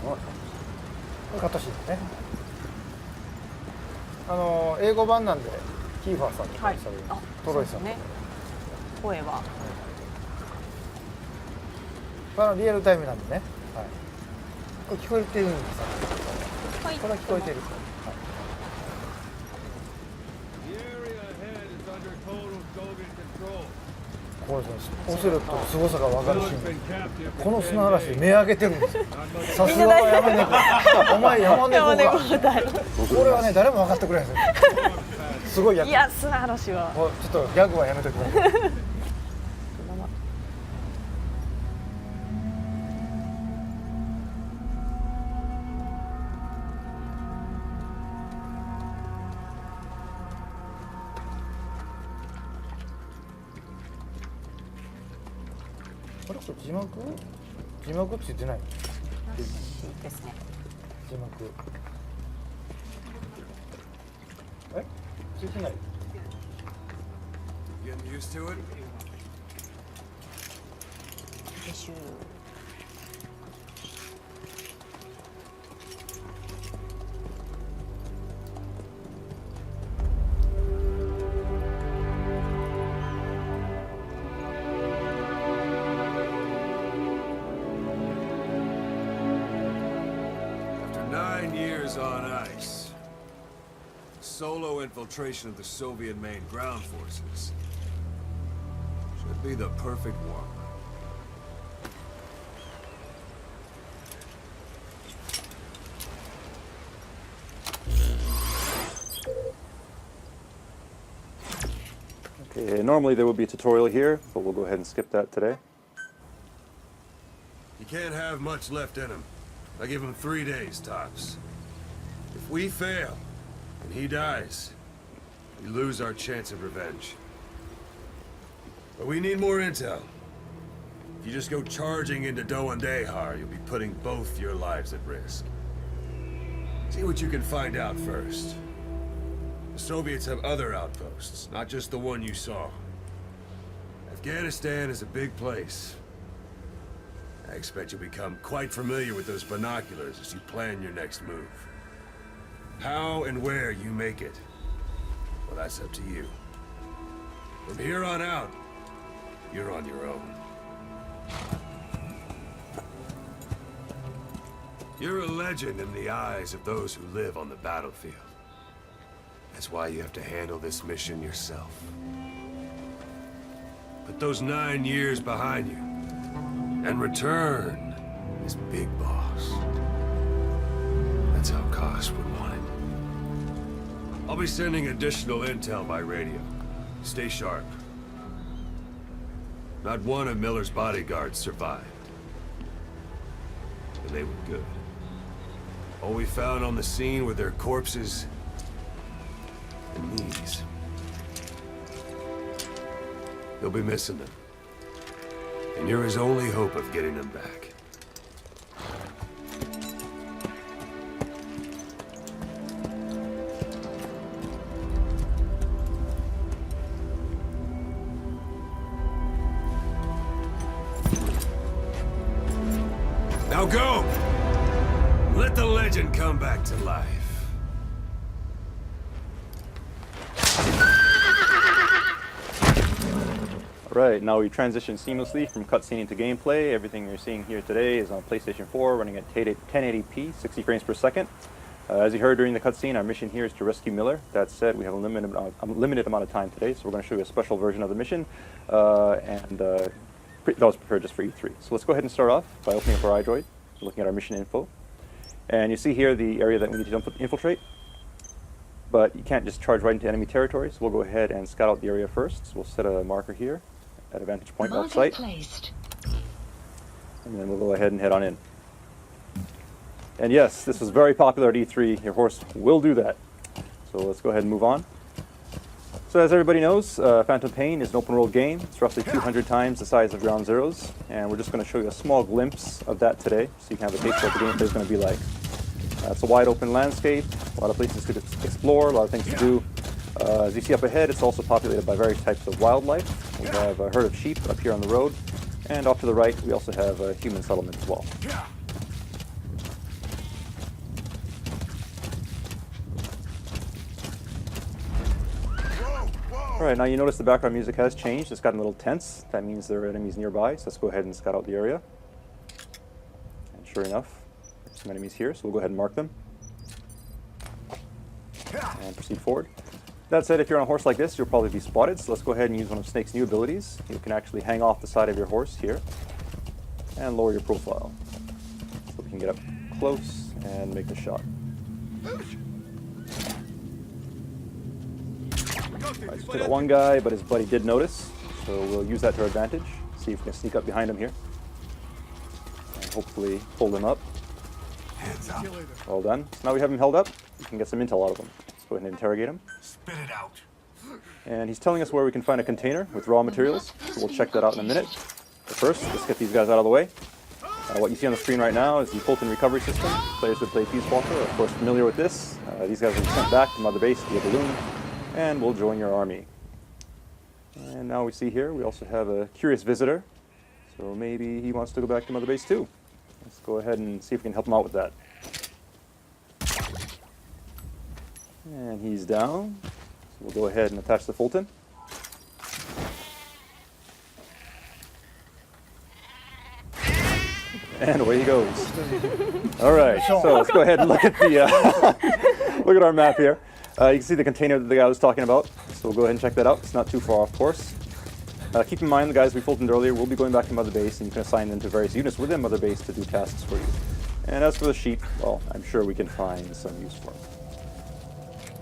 のがカットシーンですね。英語版なんでキーファーさんとかにされる、トロイさんとか、ね、声は、リアルタイムなんでね、はい、これ聞こえてるんですよ、はい、これは聞こえてる、はい、これですね、オセロットの凄さが分かるシーン、この砂嵐で目上げてるんですよ。さすがは山猫、お前山猫か。これはね、誰も分かってくれないですよ。すごい役。いや、砂嵐はちょっとギャグはやめときます。これ字幕ついてない。ですね。字幕。ついてない。On ice. Solo infiltration of the Soviet main ground forces. Should be the perfect one. Okay, normally there would be a tutorial here, but we'll go ahead and skip that today. You can't have much left in him. I give him 3 days tops. If we fail, and he dies, we lose our chance of revenge. But we need more intel. If you just go charging into Doandehar, you'll be putting both your lives at risk. See what you can find out first. The Soviets have other outposts, not just the one you saw. Afghanistan is a big place. I expect you'll become quite familiar with those binoculars as you plan your next move. How and where you make it, well, that's up to you. From here on out, you're on your own. You're a legend in the eyes of those who live on the battlefield. That's why you have to handle this mission yourself. Put those 9 years behind you, and return as Big Boss. That's how Kosh would want it. I'll be sending additional intel by radio. Stay sharp. Not one of Miller's bodyguards survived. And they were good. All we found on the scene were their corpses and knees. You'll be missing them. And you're his only hope of getting them back. Now go! Let the legend come back to life. Alright, now we transition seamlessly from cutscene into gameplay. Everything you're seeing here today is on PlayStation 4, running at 1080p, 60 frames per second. As you heard during the cutscene, our mission here is to rescue Miller. That said, we have a limited amount of time today, so we're going to show you a special version of the mission, that was prepared just for E3. So let's go ahead and start off by opening up our iDroid, looking at our mission info. And you see here the area that we need to infiltrate. But you can't just charge right into enemy territory, so we'll go ahead and scout out the area first. So we'll set a marker here at a vantage point outside. And then we'll go ahead and head on in. And yes, this was very popular at E3. Your horse will do that. So let's go ahead and move on. So as everybody knows, Phantom Pain is an open world game. It's roughly 200 times the size of Ground Zeroes. And we're just going to show you a small glimpse of that today, so you can have a taste of what the gameplay is going to be like. It's a wide open landscape, a lot of places to explore, a lot of things to do. As you see up ahead, it's also populated by various types of wildlife. We have a herd of sheep up here on the road, and off to the right we also have a human settlement as well. Alright, now you notice the background music has changed. It's gotten a little tense. That means there are enemies nearby, so let's go ahead and scout out the area. And sure enough, there's some enemies here, so we'll go ahead and mark them. And proceed forward. That said, if you're on a horse like this, you'll probably be spotted, so let's go ahead and use one of Snake's new abilities. You can actually hang off the side of your horse here and lower your profile. So we can get up close and make the shot. Alright, so we got one guy, but his buddy did notice, so we'll use that to our advantage. See if we can sneak up behind him here. And hopefully hold him up. Hands up. Well done. So now we have him held up, we can get some intel out of him. Let's go ahead and interrogate him. Spit it out. And he's telling us where we can find a container with raw materials, so we'll check that out in a minute. But first, let's get these guys out of the way. What you see on the screen right now is the Fulton recovery system. Players who play Peace Walker are of course familiar with this. These guys will be sent back to Mother Base via balloon, and we'll join your army. And now we see here, we also have a curious visitor. So maybe he wants to go back to Mother Base too. Let's go ahead and see if we can help him out with that. And he's down. So we'll go ahead and attach the Fulton. And away he goes. All right, so let's go ahead and look at the look at our map here. You can see the container that the guy was talking about. So we'll go ahead and check that out. It's not too far off course. Keep in mind the guys we Fultoned earlier will be going back to Mother Base, and you can assign them to various units within Mother Base to do tasks for you. And as for the sheep, well, I'm sure we can find some use for them.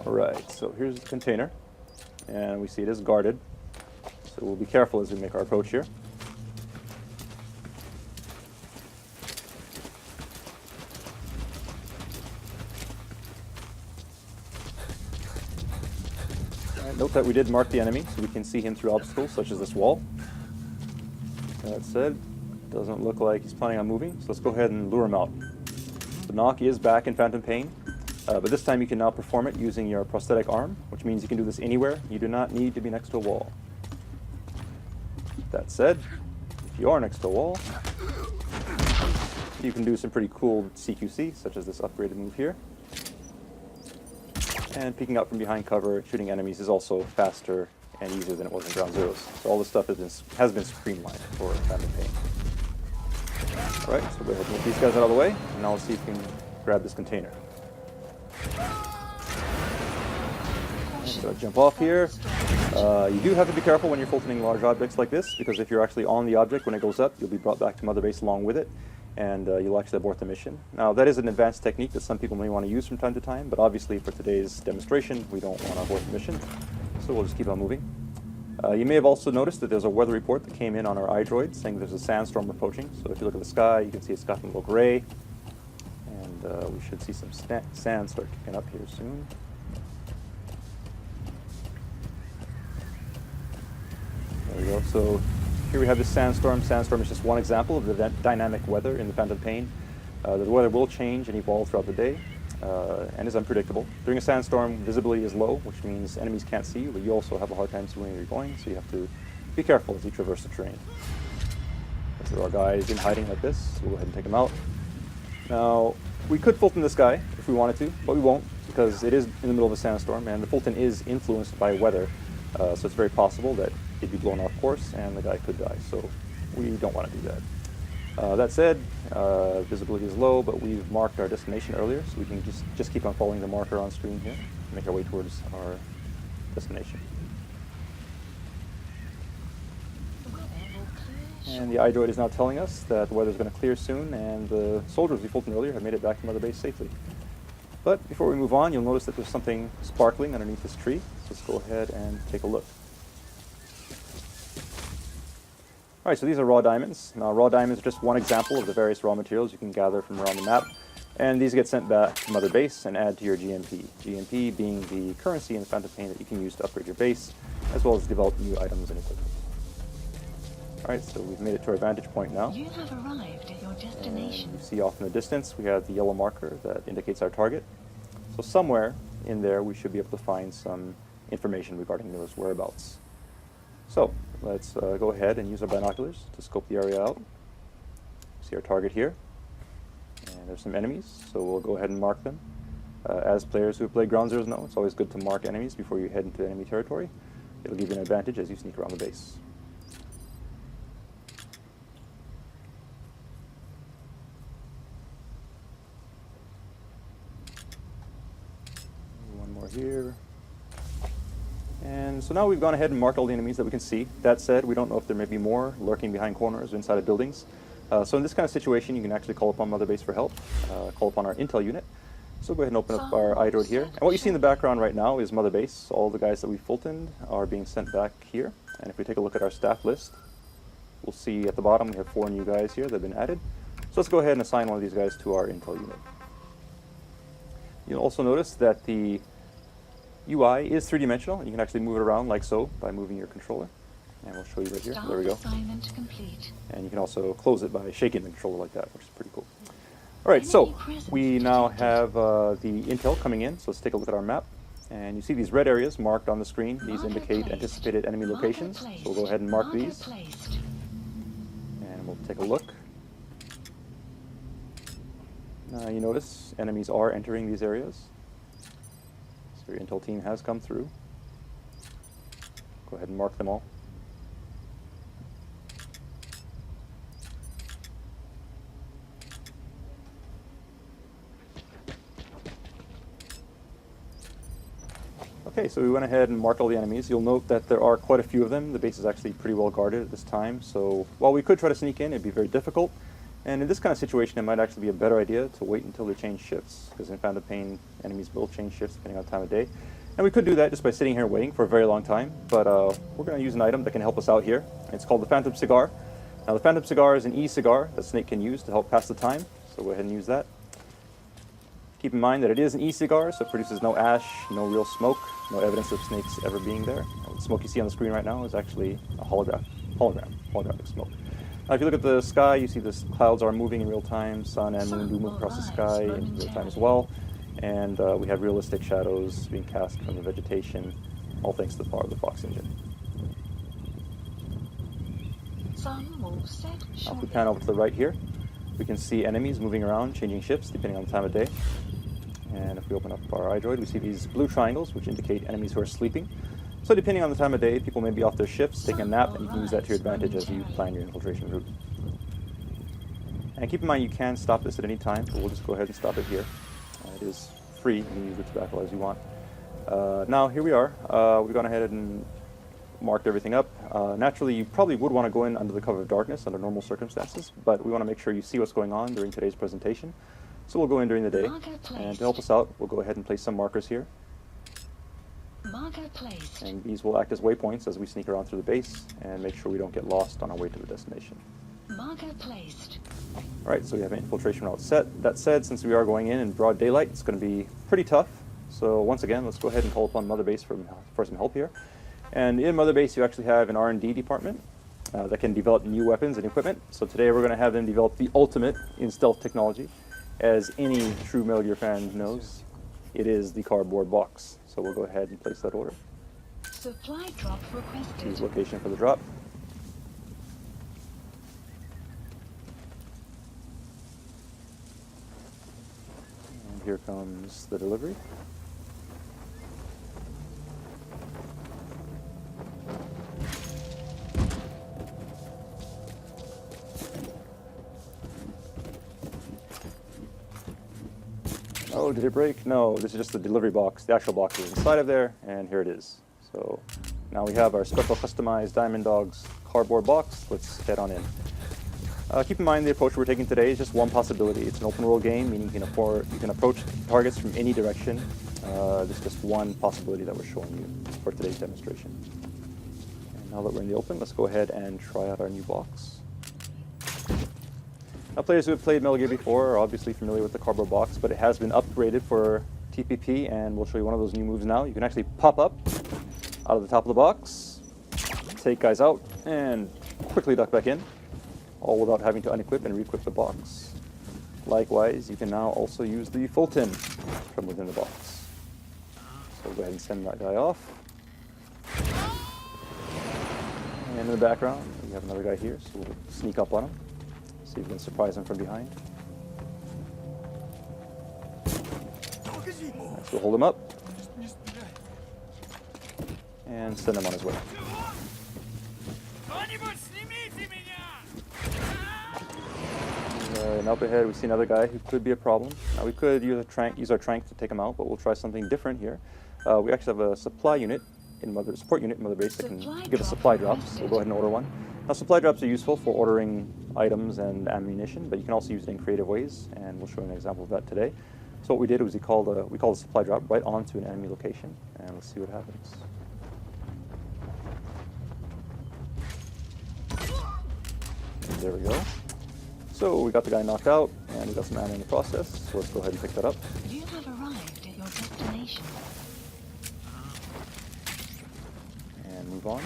All right, so here's the container, and we see it is guarded. So we'll be careful as we make our approach here. Note that we did mark the enemy, so we can see him through obstacles such as this wall. That said, doesn't look like he's planning on moving, so let's go ahead and lure him out. The knock is back in Phantom Pain, but this time you can now perform it using your prosthetic arm, which means you can do this anywhere. You do not need to be next to a wall. That said, if you are next to a wall, you can do some pretty cool CQC, such as this upgraded move here. And peeking out from behind cover, shooting enemies is also faster and easier than it was in Ground Zeroes. So all this stuff has been streamlined for Phantom Pain. Alright, so go ahead and move these guys out of the way, and now let's see if we can grab this container. So jump off here. You do have to be careful when you're Fultoning large objects like this, because if you're actually on the object when it goes up, you'll be brought back to Mother Base along with it, and you'll actually abort the mission. Now, that is an advanced technique that some people may want to use from time to time, but obviously for today's demonstration, we don't want to abort the mission, so we'll just keep on moving. You may have also noticed that there's a weather report that came in on our iDroid saying there's a sandstorm approaching. So if you look at the sky, you can see it's gotten a little gray, and we should see some sand start kicking up here soon. There we go. So here we have this sandstorm. Sandstorm is just one example of the dynamic weather in the Phantom Pain. The weather will change and evolve throughout the day, and is unpredictable. During a sandstorm, visibility is low, which means enemies can't see you, but you also have a hard time seeing where you're going, so you have to be careful as you traverse the terrain. So there are guys in hiding like this, so we'll go ahead and take them out. Now, we could Fulton this guy if we wanted to, but we won't, because it is in the middle of a sandstorm, and the Fulton is influenced by weather, so it's very possible that he'd be blown off course and the guy could die, so we don't want to do that. That said, visibility is low, but we've marked our destination earlier, so we can just keep on following the marker on screen here, make our way towards our destination. And the iDroid is now telling us that the weather is going to clear soon, and the soldiers we Fulton earlier have made it back to Mother Base safely. But before we move on, you'll notice that there's something sparkling underneath this tree, so let's go ahead and take a look. Alright, so these are raw diamonds. Now, raw diamonds are just one example of the various raw materials you can gather from around the map, and these get sent back to Mother Base and add to your GMP. GMP being the currency in the Phantom Pain that you can use to upgrade your base, as well as develop new items and equipment. Alright, so we've made it to our vantage point now. You have arrived at your destination. And you see off in the distance we have the yellow marker that indicates our target. So somewhere in there we should be able to find some information regarding those whereabouts. So let's go ahead and use our binoculars to scope the area out. See our target here, and there's some enemies, so we'll go ahead and mark them. As players who have played Ground Zeroes know, it's always good to mark enemies before you head into enemy territory. It'll give you an advantage as you sneak around the base. One more here. And so now we've gone ahead and marked all the enemies that we can see. That said, we don't know if there may be more lurking behind corners or inside of buildings. So in this kind of situation, you can actually call upon Mother Base for help, call upon our intel unit. So go ahead and open up our iDroid here. And what you see in the background right now is Mother Base. All the guys that we Fultoned are being sent back here. And if we take a look at our staff list, we'll see at the bottom we have 4 new guys here that have been added. So let's go ahead and assign one of these guys to our intel unit. You'll also notice that the UI is 3-dimensional. You can actually move it around like so by moving your controller. And we'll show you right here. There we go. Assignment complete. And you can also close it by shaking the controller like that, which is pretty cool. All right, so we now have the intel coming in. So let's take a look at our map. And you see these red areas marked on the screen. These indicate anticipated enemy locations. So we'll go ahead and mark these. And we'll take a look. Now you notice enemies are entering these areas. So your intel team has come through. Go ahead and mark them all. Okay, so we went ahead and marked all the enemies. You'll note that there are quite a few of them. The base is actually pretty well guarded at this time, so while we could try to sneak in, it'd be very difficult. And in this kind of situation, it might actually be a better idea to wait until they change shifts, because in Phantom Pain, enemies will change shifts depending on the time of day. And we could do that just by sitting here waiting for a very long time, but we're going to use an item that can help us out here. It's called the Phantom Cigar. Now the Phantom Cigar is an e-cigar that Snake can use to help pass the time, so go ahead and use that. Keep in mind that it is an e-cigar, so it produces no ash, no real smoke, no evidence of snakes ever being there. The smoke you see on the screen right now is actually a holographic smoke. Now if you look at the sky, you see the clouds are moving in real time. Sun and moon do move across the sky in real time as well. And we have realistic shadows being cast from the vegetation, all thanks to the power of the Fox engine. Now if we pan over to the right here, we can see enemies moving around, changing shifts depending on the time of day. And if we open up our iDroid, we see these blue triangles, which indicate enemies who are sleeping. So depending on the time of day, people may be off their shifts, taking a nap, and you can use that to your advantage as you plan your infiltration route. And keep in mind you can stop this at any time, but we'll just go ahead and stop it here. It is free, you can use the tobacco as you want. Now here we are. We've gone ahead and marked everything up. Naturally, you probably would want to go in under the cover of darkness under normal circumstances, but we want to make sure you see what's going on during today's presentation. So we'll go in during the day, and to help us out, we'll go ahead and place some markers here. And these will act as waypoints as we sneak around through the base and make sure we don't get lost on our way to the destination. Alright, so we have an infiltration route set. That said, since we are going in broad daylight, it's going to be pretty tough. So once again, let's go ahead and call upon Mother Base for some help here. And in Mother Base, you actually have an R&D department that can develop new weapons and equipment. So today we're going to have them develop the ultimate in stealth technology. As any true Metal Gear fan knows, it is the cardboard box. So we'll go ahead and place that order. Supply drop requested. Choose location for the drop. And here comes the delivery. Oh, did it break? No, this is just the delivery box. The actual box is inside of there, and here it is. So now we have our special customized Diamond Dogs cardboard box. Let's head on in. Keep in mind the approach we're taking today is just one possibility. It's an open world game, meaning you can approach targets from any direction. This is just one possibility that we're showing you for today's demonstration. And now that we're in the open, let's go ahead and try out our new box. Now, players who have played Metal Gear before are obviously familiar with the cardboard box, but it has been upgraded for TPP, and we'll show you one of those new moves now. You can actually pop up out of the top of the box, take guys out, and quickly duck back in, all without having to unequip and re-equip the box. Likewise, you can now also use the Fulton from within the box. So we'll go ahead and send that guy off. And in the background, we have another guy here, so we'll sneak up on him. See if we can surprise him from behind. Right, so we'll hold him up. and send him on his way. And up ahead, we see another guy who could be a problem. Now we could use our trank to take him out, but we'll try something different here. We actually have a support unit in Mother Base that can give us supply drops. So we'll go ahead and order one. Now supply drops are useful for ordering items and ammunition, but you can also use it in creative ways, and we'll show you an example of that today. So what we did was we called a supply drop right onto an enemy location, and let's see what happens. And there we go. So we got the guy knocked out, and we got some ammo in the process, so let's go ahead and pick that up. You have arrived at your destination. And move on.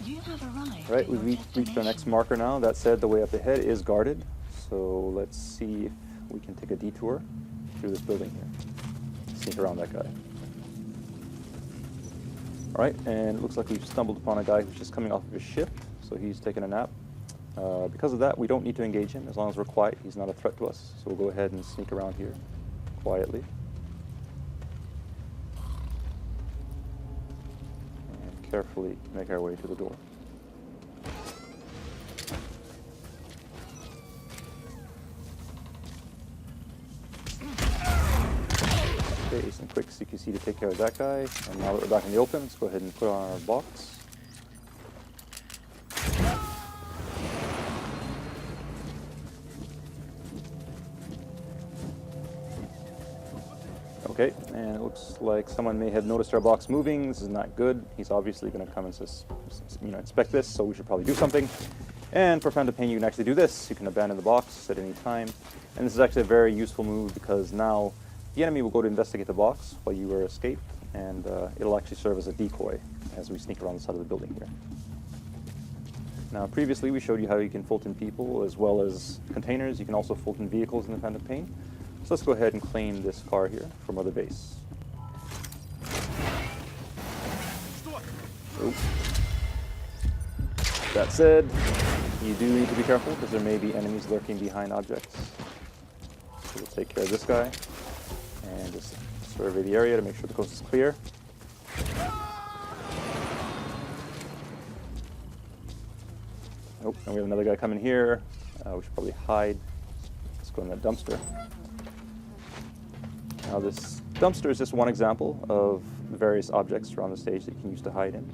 You have arrived Right, at your we've reached our next destination. marker now. That said, the way up ahead is guarded, so let's see if we can take a detour through this building here. Sneak around that guy. Alright, and it looks like we've stumbled upon a guy who's just coming off of his shift, so he's taking a nap. Because of that, we don't need to engage him. As long as we're quiet, he's not a threat to us. So we'll go ahead and sneak around here quietly. And carefully make our way to the door. Okay, some quick CQC to take care of that guy. And now that we're back in the open, let's go ahead and put on our box. Okay, and it looks like someone may have noticed our box moving. This is not good. He's obviously going to come and inspect this, so we should probably do something. And for Phantom Pain, you can actually do this. You can abandon the box at any time. And this is actually a very useful move because now the enemy will go to investigate the box while you are escaped, and it'll actually serve as a decoy as we sneak around the side of the building here. Now, previously we showed you how you can Fulton people as well as containers. You can also Fulton vehicles in the Phantom Pain. So let's go ahead and claim this car here from Mother Base. Oh. That said, you do need to be careful because there may be enemies lurking behind objects. So we'll take care of this guy and just survey the area to make sure the coast is clear. Oh, and we have another guy coming here. We should probably hide. Let's go in that dumpster. Now this dumpster is just one example of the various objects around the stage that you can use to hide in.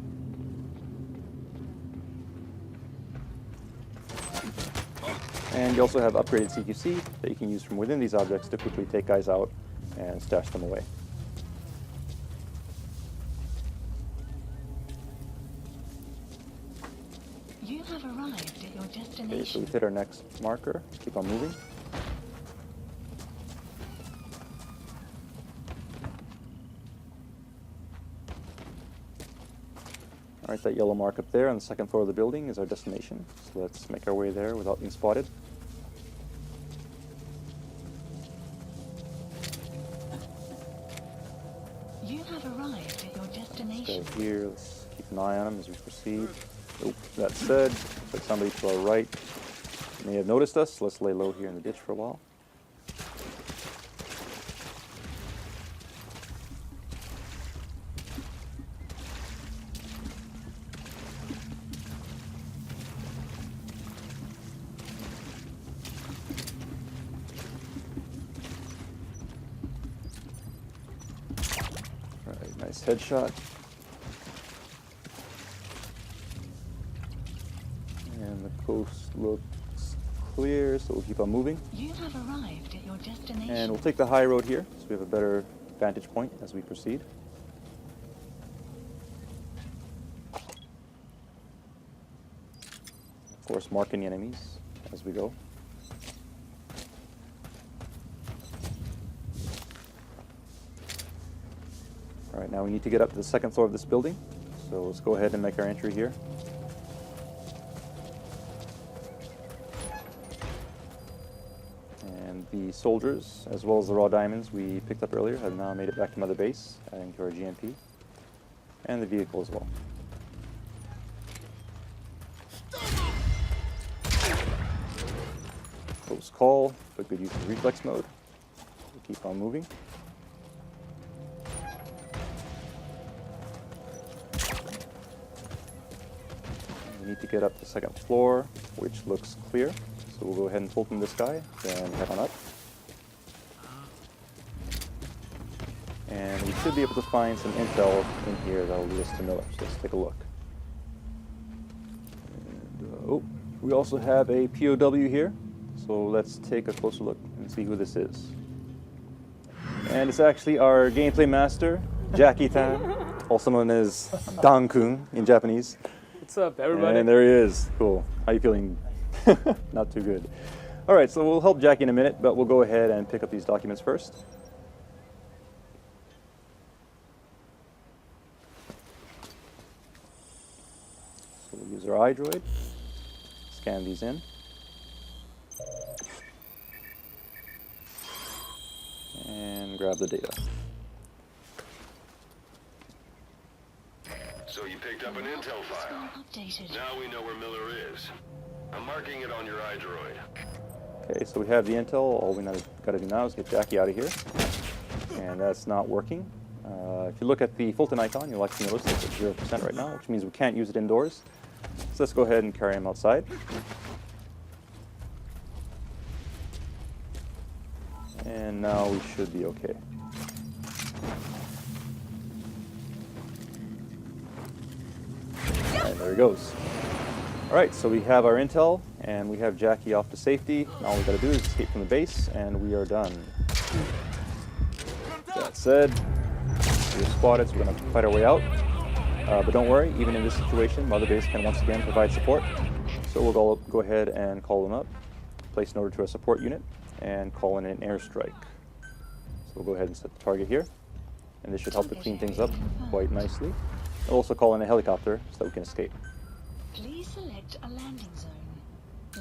And you also have upgraded CQC that you can use from within these objects to quickly take guys out and stash them away. You have arrived at your Okay, so destination. we've hit our next marker. Keep on moving. Alright, that yellow mark up there on the second floor of the building is our destination. So let's make our way there without being spotted. You have arrived at your destination. So here, let's keep an eye on him as we proceed. Oh, that said, looks like somebody to our right may have noticed us. Let's lay low here in the ditch for a while. Alright, nice headshot. And the coast looks clear, so we'll keep on moving. You have arrived at your destination. And we'll take the high road here, so we have a better vantage point as we proceed. Of course, marking the enemies as we go. All right, now we need to get up to the second floor of this building, so let's go ahead and make our entry here. the soldiers, as well as the raw diamonds we picked up earlier, have now made it back to Mother Base, adding to our GMP, and the vehicle as well. Close call, but good use of reflex mode. We'll keep on moving. We need to get up to the second floor, which looks clear. So we'll go ahead and Fulton this guy, then head on up. And we should be able to find some intel in here that will lead us to Miller. So let's take a look. And, we also have a POW here. So let's take a closer look and see who this is. And it's actually our gameplay master, Jackie-tan, also known as Dan-kun in Japanese. What's up, everybody? And there he is. Cool. How you feeling? Not too good. All right, so we'll help Jackie in a minute, but we'll go ahead and pick up these documents first. So we'll use our iDroid, scan these in. And grab the data. So you picked up an intel file. Updated. Now we know where Miller is. I'm marking it on your iDroid. Okay, so we have the intel. All we got to do now is get Jackie out of here. And that's not working. If you look at the Fulton icon, you'll actually notice it's at 0% right now, which means we can't use it indoors. So let's go ahead and carry him outside. And now we should be okay. And there he goes. All right, so we have our intel, and we have Jackie off to safety. Now all we gotta do is escape from the base, and we are done. That said, we're spotted, so we're gonna fight our way out. But don't worry, even in this situation, Mother Base can once again provide support. So we'll go ahead and call them up, place an order to a support unit, and call in an airstrike. So we'll go ahead and set the target here, and this should help to clean things up quite nicely. We'll also call in a helicopter so that we can escape. Please select a landing zone.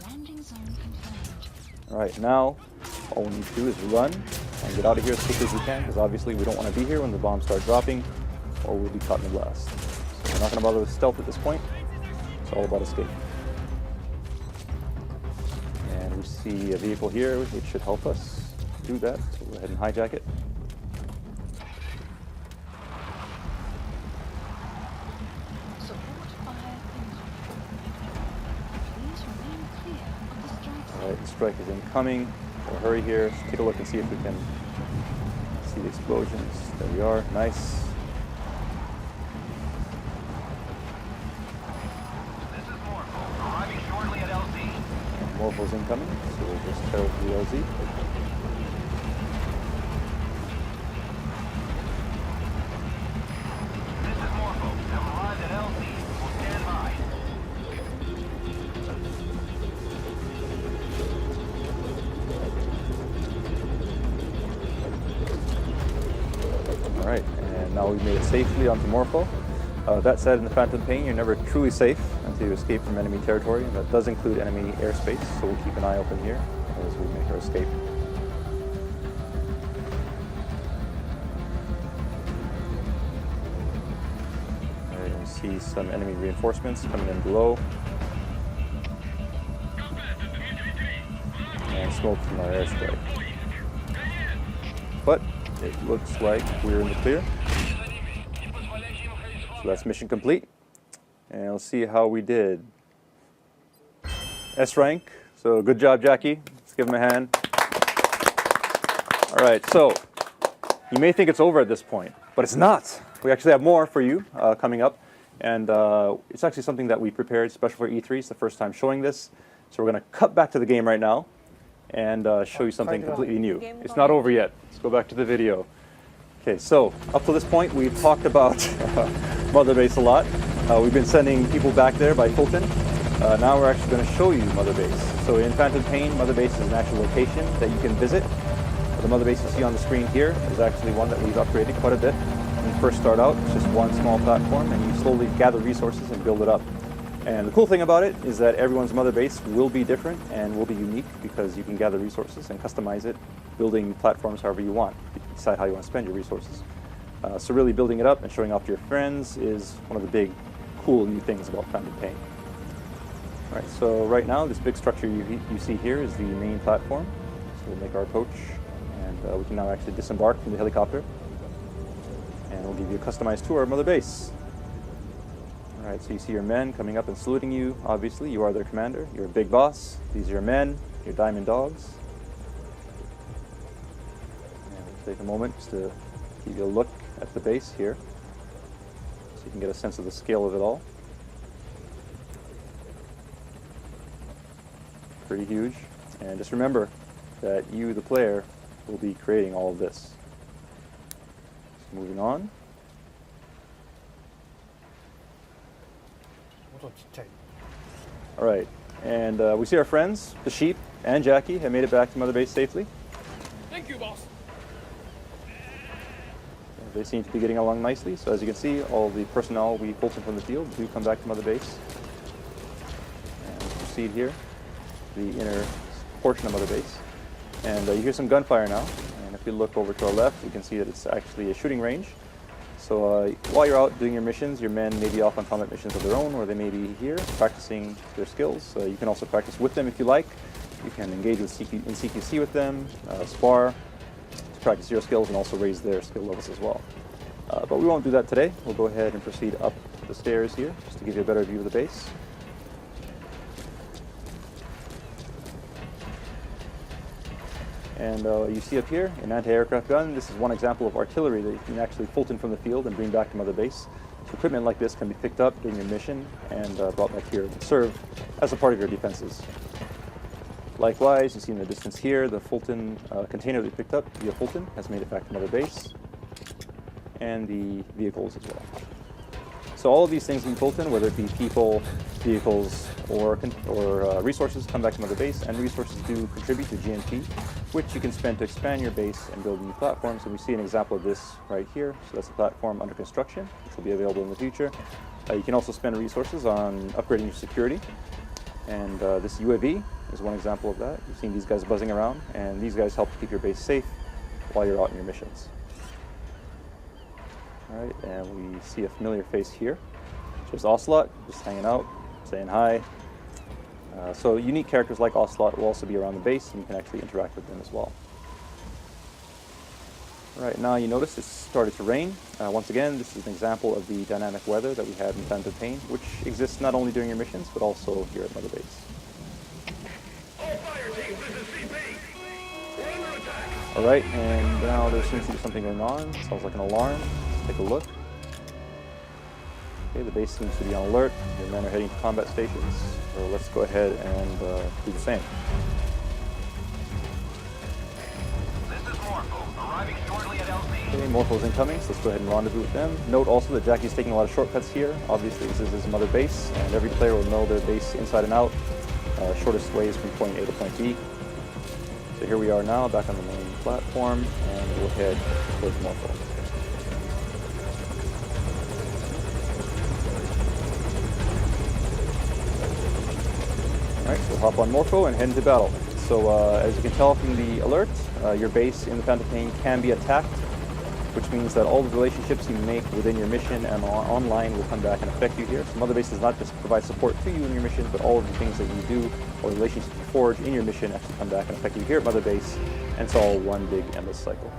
Landing zone confirmed. All right, now all we need to do is run and get out of here as quickly as we can, because obviously we don't want to be here when the bombs start dropping, or we'll be caught in the blast. So we're not going to bother with stealth at this point. It's all about escape. And we see a vehicle here which should help us do that. So we'll go ahead and hijack it. Support fire incoming. Please remain clear of the strike zone. All right, the strike is incoming. We'll hurry here. Let's take a look and see if we can see the explosions. There we are. Nice. This is Morpho, arriving shortly at LZ. Morpho's incoming, so we'll just tear through LZ. This is Morpho, have arrived at LZ. We'll stand by. All right, and now we've made it safely onto Morpho. That said, in the Phantom Pain, you're never truly safe until you escape from enemy territory, and that does include enemy airspace, so we'll keep an eye open here as we make our escape. All right, we see some enemy reinforcements coming in below. And smoke from our airstrike. But it looks like we're in the clear. So that's mission complete. And we'll see how we did. S rank. So good job, Jackie. Let's give him a hand. All right, so you may think it's over at this point, but it's not. We actually have more for you coming up. And it's actually something that we prepared special for E3. It's the first time showing this. So we're going to cut back to the game right now and show you something completely new. It's not over yet. Let's go back to the video. Okay, so up to this point, we've talked about Mother Base a lot. We've been sending people back there by Fulton. Now we're actually going to show you Mother Base. So in Phantom Pain, Mother Base is an actual location that you can visit. The Mother Base you see on the screen here is actually one that we've upgraded quite a bit. When you first start out, it's just one small platform, and you slowly gather resources and build it up. And the cool thing about it is that everyone's mother base will be different and will be unique because you can gather resources and customize it, building platforms however you want. You can decide how you want to spend your resources. So really building it up and showing off to your friends is one of the big, cool new things about Phantom Pain. All right, so right now this big structure you see here is the main platform. So we'll make our approach, and we can now actually disembark from the helicopter. And we'll give you a customized tour of Mother Base. All right, so you see your men coming up and saluting you. Obviously, you are their commander. You're a big boss. These are your men, your diamond dogs. And we'll take a moment just to give you a look at the base here, so you can get a sense of the scale of it all. Pretty huge. And just remember that you, the player, will be creating all of this. So moving on. 音ちっちゃい。 All right, and we see our friends, the sheep and Jackie, have made it back to Mother Base safely. Thank you, boss. They seem to be getting along nicely. So as you can see, all the personnel we pulled in from the field do come back to Mother Base. And we'll proceed here, the inner portion of Mother Base. And you hear some gunfire now. And if you look over to our left, you can see that it's actually a shooting range. So while you're out doing your missions, your men may be off on combat missions of their own, or they may be here practicing their skills. You can also practice with them if you like. You can engage in CQC with them, spar, to practice your skills and also raise their skill levels as well. But we won't do that today. We'll go ahead and proceed up the stairs here, just to give you a better view of the base. And you see up here an anti-aircraft gun. This is one example of artillery that you can actually Fulton from the field and bring back to Mother Base. So equipment like this can be picked up during your mission and brought back here and serve as a part of your defenses. Likewise, you see in the distance here, the Fulton container that you picked up via Fulton has made it back to Mother Base, and the vehicles as well. So all of these things in Fulton, whether it be people, vehicles, or resources, come back to Mother Base, and resources do contribute to GNP, which you can spend to expand your base and build new platforms. And we see an example of this right here. So that's a platform under construction, which will be available in the future. You can also spend resources on upgrading your security. And this UAV is one example of that. You've seen these guys buzzing around, and these guys help to keep your base safe while you're out on your missions. All right, and we see a familiar face here. There's Ocelot, just hanging out, saying hi. So unique characters like Ocelot will also be around the base, and you can actually interact with them as well. All right, now you notice it's started to rain. Once again, this is an example of the dynamic weather that we have in Phantom Pain, which exists not only during your missions, but also here at Mother Base. All right, and now there seems to be something going on. Sounds like an alarm. Let's take a look. Okay, the base seems to be on alert. Your men are heading to combat stations. So let's go ahead and do the same. This is Morpho, arriving shortly at LZ. Okay, Morpho's incoming, so let's go ahead and rendezvous with them. Note also that Jackie's taking a lot of shortcuts here. Obviously, this is his Mother Base, and every player will know their base inside and out. Shortest ways from point A to point B. So here we are now, back on the main platform, and we'll head towards Morpho. Alright, so we'll hop on Morpho and head into battle. So as you can tell from the alert, your base in the Phantom Pain can be attacked, which means that all the relationships you make within your mission and online will come back and affect you here. So Mother Base does not just provide support to you in your mission, but all of the things that you do or relationships you forge in your mission actually come back and affect you here at Mother Base, and it's all one big endless cycle.